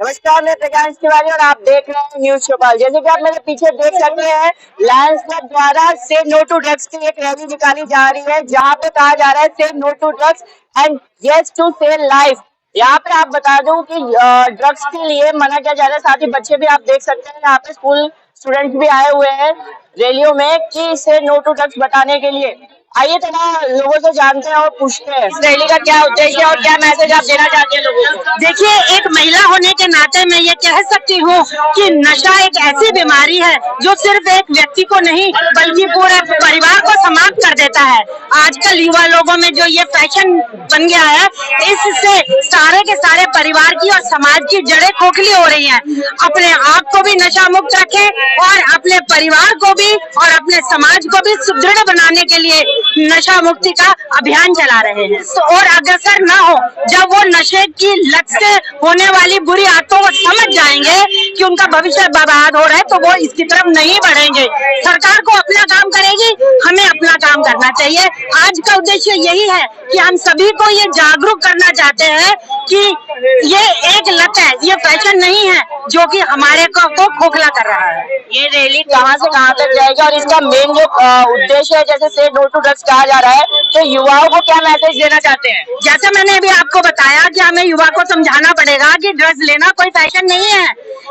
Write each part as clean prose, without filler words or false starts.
नमस्कार, मैं प्रकाश तिवारी और आप देख रहे हैं न्यूज चौपाल। जैसे कि आप मेरे पीछे देख सकते हैं, लायंस क्लब द्वारा से नो टू ड्रग्स की एक रैली निकाली जा रही है, जहां पे कहा जा रहा है say no to drugs and yes to save life. यहाँ पे आप बता दूं कि ड्रग्स के लिए मना किया जा रहा है। साथ ही बच्चे भी आप देख सकते हैं, यहाँ पे स्कूल स्टूडेंट्स भी आए हुए हैं रैलियों में कि से नो टू ड्रग्स बताने के लिए। आइए थोड़ा लोगों से जानते हैं और पूछते हैं इस रैली का क्या उद्देश्य है और क्या मैसेज आप देना चाहते हैं लोगों को। देखिए, एक महिला होने के नाते मैं ये कह सकती हूँ कि नशा एक ऐसी बीमारी है जो सिर्फ एक व्यक्ति को नहीं बल्कि पूरे परिवार को समाप्त कर देता है। आजकल युवा लोगों में जो ये फैशन बन गया है, इससे सारे के सारे परिवार की और समाज की जड़ें खोखली हो रही हैं। अपने आप को भी नशा मुक्त रखें और अपने परिवार को भी और अपने समाज को भी सुदृढ़ बनाने के लिए नशा मुक्ति का अभियान चला रहे हैं। तो और अग्रसर न हो, जब वो नशे की लत से होने वाली बुरी आदतों को समझ जाएंगे कि उनका भविष्य बर्बाद हो रहा है, तो वो इसकी तरफ नहीं बढ़ेंगे। सरकार को अपना काम करेगी, हमें अपना काम करना चाहिए। आज का उद्देश्य यही है कि हम सभी को ये जागरूक करना चाहते हैं कि ये एक लत है, ये फैशन नहीं है जो कि हमारे को खोखला कर रहा है। ये रैली कहाँ से कहाँ तक जाएगी और इसका मेन जो उद्देश्य है, जैसे से नो टू ड्रग्स कहा जा रहा है, तो युवाओं को क्या मैसेज देना चाहते हैं? जैसे मैंने अभी आपको बताया कि हमें युवा को समझाना पड़ेगा कि ड्रग्स लेना कोई फैशन नहीं है।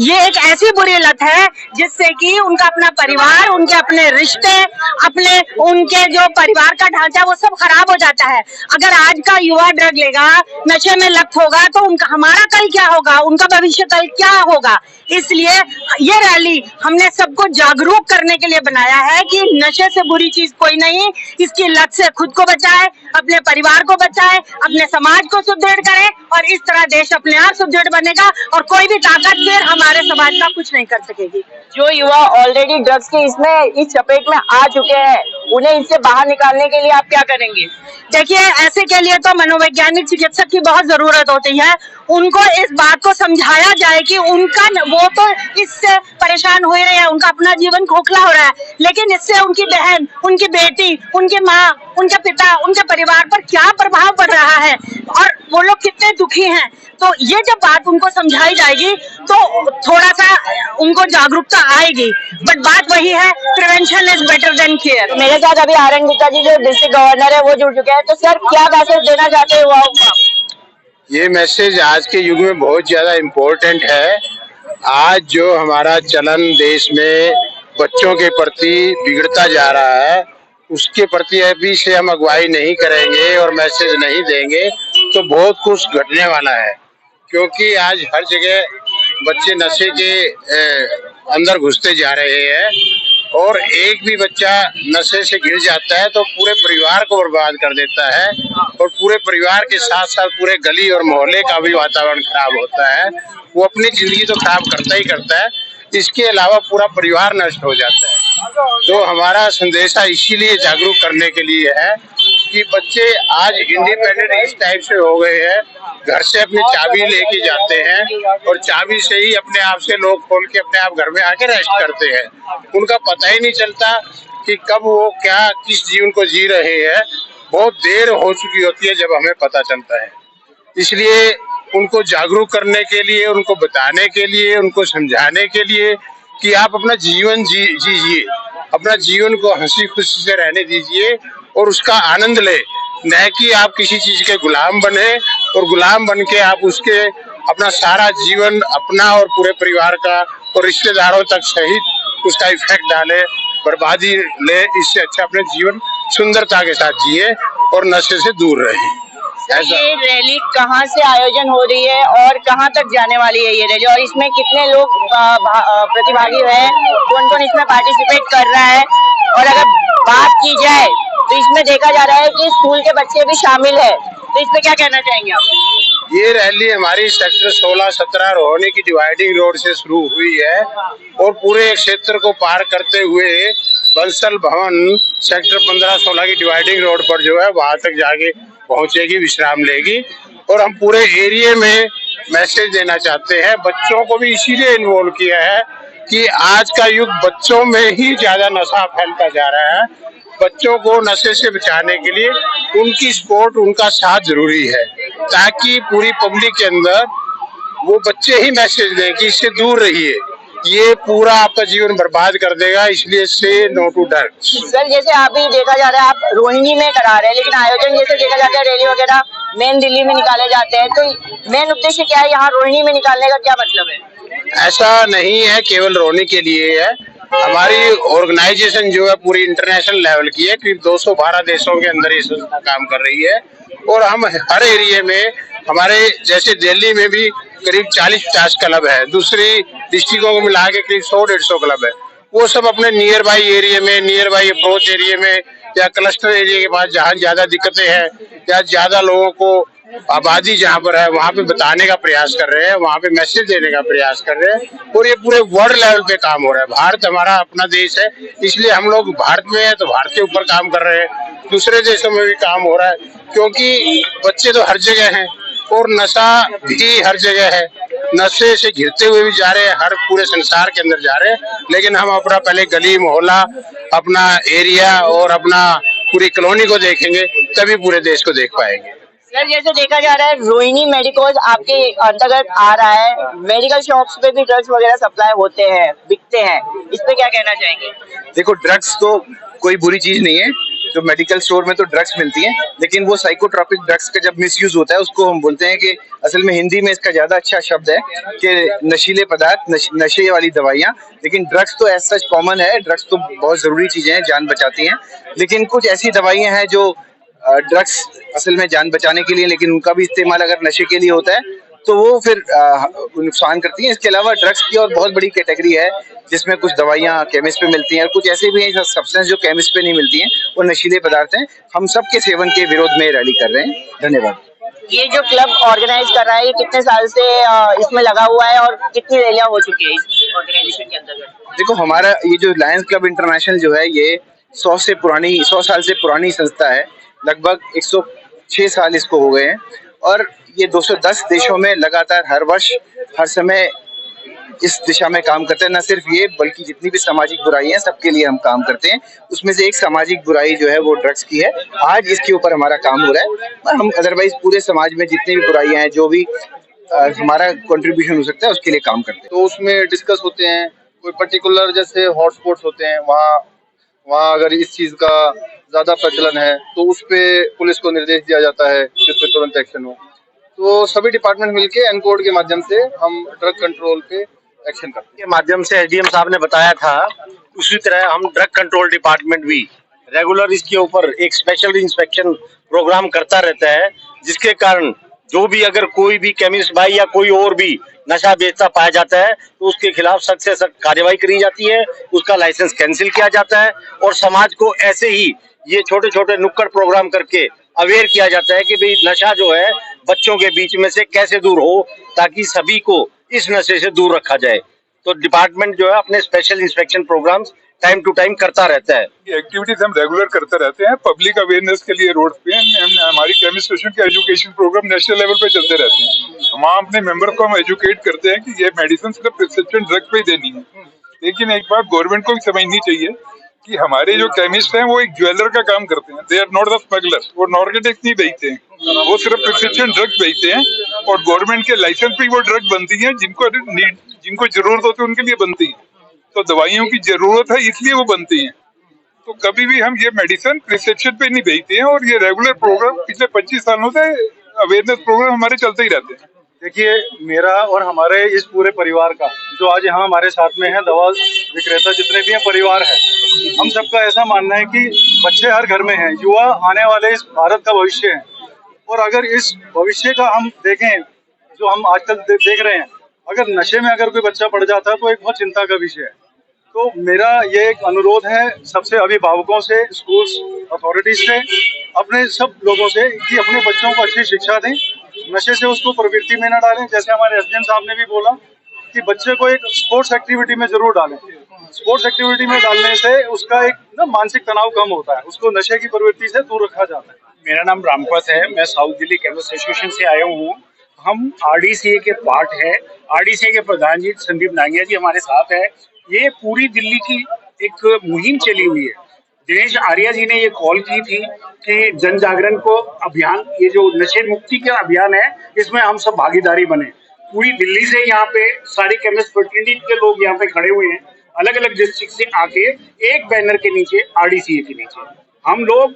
ये एक ऐसी बुरी लत है जिससे कि उनका अपना परिवार, उनके अपने रिश्ते, अपने उनके जो परिवार का ढांचा वो सब खराब हो जाता है। अगर आज का युवा ड्रग लेगा, नशे में लत होगा, तो उनका हमारा कल क्या होगा, उनका भविष्य कल क्या होगा। इसलिए ये रैली हमने सबको जागरूक करने के लिए बनाया है कि नशे से बुरी चीज कोई नहीं, इसकी लत से खुद को बचाए, अपने परिवार को बचाए, अपने समाज को सुदृढ़ करें और इस तरह देश अपने आप सुदृढ़ बनेगा और कोई भी ताकत फिर हमारे समाज का कुछ नहीं कर सकेगी। जो युवा ऑलरेडी ड्रग्स की इस चपेट में आ चुके हैं, उन्हें इससे बाहर निकालने के लिए आप क्या करेंगे? देखिए, ऐसे के लिए तो मनोवैज्ञानिक चिकित्सक की बहुत जरूरत होती है। उनको इस बात को समझाया जाए कि उनका वो तो इससे परेशान हो रहे हैं, उनका अपना जीवन खोखला हो रहा है, लेकिन इससे उनकी बहन, उनकी बेटी, उनकी माँ, उनके पिता, उनके परिवार पर क्या प्रभाव पड़ रहा है और वो लोग कितने दुखी हैं। तो ये जब बात उनको समझाई जाएगी तो थोड़ा सा उनको जागरूकता आएगी। बट बात वही है, prevention is better than care. मेरे साथ अभी आरएन गुप्ता जी जो डिस्ट्रिक्ट गवर्नर है वो जुड़ चुके हैं, तो सर क्या मैसेज देना चाहते हैं युवाओं को? ये मैसेज आज के युग में बहुत ज्यादा इम्पोर्टेंट है। आज जो हमारा चलन देश में बच्चों के प्रति बिगड़ता जा रहा है, उसके प्रति अभी से हम अगुवाई नहीं करेंगे और मैसेज नहीं देंगे तो बहुत कुछ घटने वाला है। क्योंकि आज हर जगह बच्चे नशे के अंदर घुसते जा रहे हैं और एक भी बच्चा नशे से गिर जाता है तो पूरे परिवार को बर्बाद कर देता है और पूरे परिवार के साथ साथ पूरे गली और मोहल्ले का भी वातावरण खराब होता है। वो अपनी जिंदगी तो खराब करता ही करता है, इसके अलावा पूरा परिवार नष्ट हो जाता है। तो हमारा संदेशा इसीलिए जागरूक करने के लिए है कि बच्चे आज इंडिपेंडेंट इस टाइप से हो गए हैं, घर से अपनी चाबी लेके जाते हैं और चाबी से ही अपने आप से लोग खोल के अपने आप घर में आके रेस्ट करते हैं। उनका पता ही नहीं चलता कि कब वो क्या किस जीवन को जी रहे हैं। बहुत देर हो चुकी होती है जब हमें पता चलता है। इसलिए उनको जागरूक करने के लिए, उनको बताने के लिए, उनको समझाने के लिए कि आप अपना जीवन जीजिए, अपना जीवन को हंसी खुशी से रहने दीजिए और उसका आनंद ले, न कि आप किसी चीज के गुलाम बने और गुलाम बन के आप उसके अपना सारा जीवन अपना और पूरे परिवार का और रिश्तेदारों तक सहित उसका इफेक्ट डाले, बर्बादी ले। इससे अच्छा अपने जीवन सुंदरता के साथ जिए और नशे से दूर रहे। ये रैली कहाँ से आयोजन हो रही है और कहाँ तक जाने वाली है ये रैली, और इसमें कितने लोग प्रतिभागी हैं, कौन कौन इसमें पार्टिसिपेट कर रहा है? और अगर बात की जाए तो इसमें देखा जा रहा है कि स्कूल के बच्चे भी शामिल है, तो इस पे क्या कहना चाहेंगे आप? ये रैली हमारी सेक्टर 16-17 रोहिणी की डिवाइडिंग रोड से शुरू हुई है और पूरे क्षेत्र को पार करते हुए बंसल भवन सेक्टर 15-16 की डिवाइडिंग रोड पर जो है वहां तक जाके पहुंचेगी, विश्राम लेगी। और हम पूरे एरिया में मैसेज देना चाहते हैं। बच्चों को भी इसीलिए इन्वॉल्व किया है कि आज का युग बच्चों में ही ज्यादा नशा फैलता जा रहा है। बच्चों को नशे से बचाने के लिए उनकी सपोर्ट, उनका साथ जरूरी है, ताकि पूरी पब्लिक के अंदर वो बच्चे ही मैसेज दें कि इससे दूर रहिए, ये पूरा आपका जीवन बर्बाद कर देगा, इसलिए से नो टू ड्रग्स। सर जैसे आप ही देखा जा रहा है, आप रोहिणी में करा रहे हैं, लेकिन आयोजन जैसे देखा जाता है रैली वगैरह मेन दिल्ली में निकाले जाते हैं, तो मेन उद्देश्य क्या है यहाँ रोहिणी में निकालने का, क्या मतलब है? ऐसा नहीं है केवल रोहिणी के लिए है, हमारी ऑर्गेनाइजेशन जो है पूरी इंटरनेशनल लेवल की है, करीब 212 देशों के अंदर ये संस्था काम कर रही है। और हम हर एरिया में, हमारे जैसे दिल्ली में भी करीब 40-50 क्लब है, दूसरी डिस्ट्रिक्टों को मिला के करीब 100-150 क्लब है। वो सब अपने नियर बाई एरिया में, नियर बाई अप्रोच एरिया में या क्लस्टर एरिया के पास जहाँ ज्यादा दिक्कतें हैं या ज्यादा लोगों को आबादी जहाँ पर है वहाँ पे बताने का प्रयास कर रहे हैं, वहाँ पे मैसेज देने का प्रयास कर रहे हैं। और ये पूरे वर्ल्ड लेवल पे काम हो रहा है। भारत हमारा अपना देश है, इसलिए हम लोग भारत में है तो भारत के ऊपर काम कर रहे हैं। दूसरे देशों में भी काम हो रहा है, क्योंकि बच्चे तो हर जगह हैं और नशा भी हर जगह है। नशे से घिरते हुए भी जा रहे हैं, हर पूरे संसार के अंदर जा रहे हैं। लेकिन हम अपना पहले गली मोहल्ला, अपना एरिया और अपना पूरी कॉलोनी को देखेंगे, तभी पूरे देश को देख पाएंगे। सर जैसे देखा जा रहा है रोहिणी मेडिकोज आपके अंतर्गत आ रहा है, मेडिकल शॉप्स पे भी ड्रग्स वगैरह सप्लाई होते हैं, बिकते हैं, इस पे क्या कहना चाहेंगे? देखो, ड्रग्स तो कोई बुरी चीज नहीं है, जो मेडिकल स्टोर में तो ड्रग्स मिलती हैं, लेकिन वो साइकोट्रॉपिक ड्रग्स का जब मिसयूज होता है उसको हम बोलते हैं कि असल में हिंदी में इसका ज्यादा अच्छा शब्द है कि नशीले पदार्थ, नशे वाली दवाइयाँ। लेकिन ड्रग्स तो ऐसा कॉमन है, ड्रग्स तो बहुत जरूरी चीजें हैं, जान बचाती हैं। लेकिन कुछ ऐसी दवाइयाँ हैं जो ड्रग्स असल में जान बचाने के लिए, लेकिन उनका भी इस्तेमाल अगर नशे के लिए होता है तो वो फिर नुकसान करती हैं। इसके अलावा ड्रग्स की और बहुत बड़ी कैटेगरी है जिसमें कुछ दवाइयाँ केमिस्ट पे मिलती हैं और कुछ ऐसे भी हैं सब्सटेंस जो केमिस्ट पे नहीं मिलती हैं, वो नशीले पदार्थ हैं। हम सब के सेवन के विरोध में रैली कर रहे हैं। धन्यवाद। ये जो क्लब ऑर्गेनाइज कर रहा है, ये कितने साल से इसमें लगा हुआ है और कितनी रैलियां हो चुकी है इस ऑर्गेनाइजेशन के अंतर्गत? देखो, हमारा ये जो लायंस क्लब इंटरनेशनल जो है, ये 100 साल से पुरानी संस्था है। लगभग 106 साल इसको हो गए हैं और ये 210 देशों में लगातार हर वर्ष हर समय इस दिशा में काम करते हैं। न सिर्फ ये, बल्कि जितनी भी सामाजिक बुराई है सबके लिए हम काम करते हैं। उसमें से एक सामाजिक बुराई जो है वो ड्रग्स की है। आज इसके ऊपर हमारा काम हो रहा है और हम अदरवाइज पूरे समाज में जितनी भी बुराइयां हैं, जो भी हमारा कंट्रीब्यूशन हो सकता है, उसके लिए काम करते हैं। तो उसमें डिस्कस होते हैं, कोई पर्टिकुलर जैसे हॉटस्पॉट्स होते हैं, वहाँ अगर इस चीज का ज्यादा प्रचलन है तो उस पे पुलिस को निर्देश दिया जाता है कि उस पे तुरंत एक्शन हो। तो सभी डिपार्टमेंट मिलके एनकोड के माध्यम से हम ड्रग कंट्रोल पे एक्शन करते हैं। के माध्यम से एसडीएम साहब ने बताया था, उसी तरह हम ड्रग कंट्रोल डिपार्टमेंट भी रेगुलर इसके ऊपर एक स्पेशल इंस्पेक्शन प्रोग्राम करता रहता है, जिसके कारण जो भी अगर कोई भी केमिस्ट भाई या कोई और भी नशा बेचता पाया जाता है तो उसके खिलाफ सख्त से सख्त कार्रवाई करी जाती है, उसका लाइसेंस कैंसिल किया जाता है और समाज को ऐसे ही ये छोटे छोटे नुक्कड़ प्रोग्राम करके अवेयर किया जाता है कि भाई नशा जो है बच्चों के बीच में से कैसे दूर हो, ताकि सभी को इस नशे से दूर रखा जाए। तो डिपार्टमेंट जो है अपने special inspection programmes time to time करता रहता है। एक्टिविटीज हम रेगुलर करते रहते हैं। पब्लिक अवेयरनेस के लिए रोड पे हमारी केमिस्ट के एजुकेशन प्रोग्राम नेशनल लेवल पे चलते रहते हैं। वहाँ अपने मेंबर को हम एजुकेट करते हैं कि ये मेडिसिन सिर्फ प्रिस्क्रिप्शन ड्रग पे ही देनी है। लेकिन एक बात गवर्नमेंट को भी समझनी चाहिए कि हमारे जो केमिस्ट हैं वो एक ज्वेलर का काम करते हैं। They are not the smuggler. वो नार्कोटिक्स नहीं बेचते हैं, वो सिर्फ प्रिस्क्रिप्शन ड्रग बेचते हैं और गवर्नमेंट के लाइसेंस पे वो ड्रग बनती है जिनको जरूरत होती है उनके लिए बनती है। तो दवाइयों की जरूरत है इसलिए वो बनती हैं। तो कभी भी हम ये मेडिसिन प्रिस्क्रिप्शन पे नहीं भेजते हैं और ये रेगुलर प्रोग्राम पिछले 25 सालों से अवेयरनेस प्रोग्राम हमारे चलते ही रहते हैं। देखिए, मेरा और हमारे इस पूरे परिवार का जो आज यहाँ हमारे साथ में है, दवा विक्रेता जितने भी हैं परिवार है, हम सबका ऐसा मानना है कि बच्चे हर घर में हैं, युवा आने वाले इस भारत का भविष्य है। और अगर इस भविष्य का हम देखें, जो हम आजकल देख रहे हैं, अगर नशे में अगर कोई बच्चा पड़ जाता है तो एक बहुत चिंता का विषय है। तो मेरा ये एक अनुरोध है सबसे अभिभावकों से, स्कूल्स अथॉरिटीज से, अपने सब लोगों से कि अपने बच्चों को अच्छी शिक्षा दें, नशे से उसको प्रवृत्ति में न डालें। जैसे हमारे एसडीएम साहब ने भी बोला कि बच्चे को एक स्पोर्ट्स एक्टिविटी में जरूर डालें। स्पोर्ट्स एक्टिविटी में डालने से उसका एक मानसिक तनाव कम होता है, उसको नशे की प्रवृत्ति से दूर रखा जाता है। मेरा नाम रामपत है, मैं साउथ दिल्ली केमिस्ट एसोसिएशन से आया हूँ। हम आरडीसीए के पार्ट है। आरडीसीए के प्रधान जी संदीप नांगिया जी हमारे साथ है। ये पूरी दिल्ली की एक मुहिम चली हुई है। दिनेश आर्या जी ने ये कॉल की थी कि जन जागरण को अभियान, ये जो नशे मुक्ति का अभियान है, इसमें हम सब भागीदारी बने। पूरी दिल्ली से यहाँ पे सारी केमिस्ट फ्रेटर्निटी के लोग यहाँ पे खड़े हुए हैं, अलग अलग डिस्ट्रिक्ट से आके एक बैनर के नीचे, RDCA के नीचे हम लोग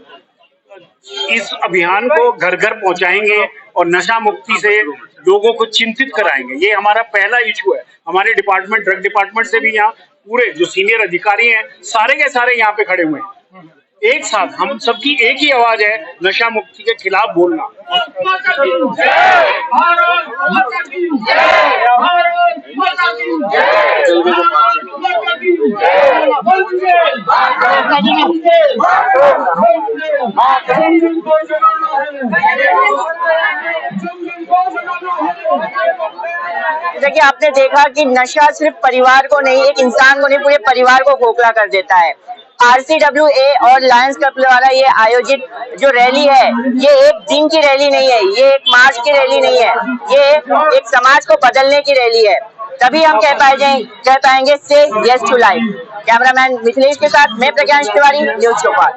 इस अभियान को घर घर पहुंचाएंगे और नशा मुक्ति से लोगों को चिंतित कराएंगे। ये हमारा पहला इशू है। हमारे डिपार्टमेंट, ड्रग डिपार्टमेंट से भी यहाँ पूरे जो सीनियर अधिकारी हैं सारे के सारे यहाँ पे खड़े हुए हैं। एक साथ हम सबकी एक ही आवाज है, नशा मुक्ति के खिलाफ बोलना। देखिए, आपने देखा कि नशा सिर्फ परिवार को नहीं, एक इंसान को नहीं, पूरे परिवार को खोखला कर देता है। RCWA और लायंस क्लब द्वारा ये आयोजित जो रैली है, ये एक दिन की रैली नहीं है, ये एक मार्च की रैली नहीं है, ये एक समाज को बदलने की रैली है। तभी हम कह पाएंगे say yes to life. Cameraman Mithilesh के साथ मैं प्रज्ञांश तिवारी, न्यूज़ चौपाल।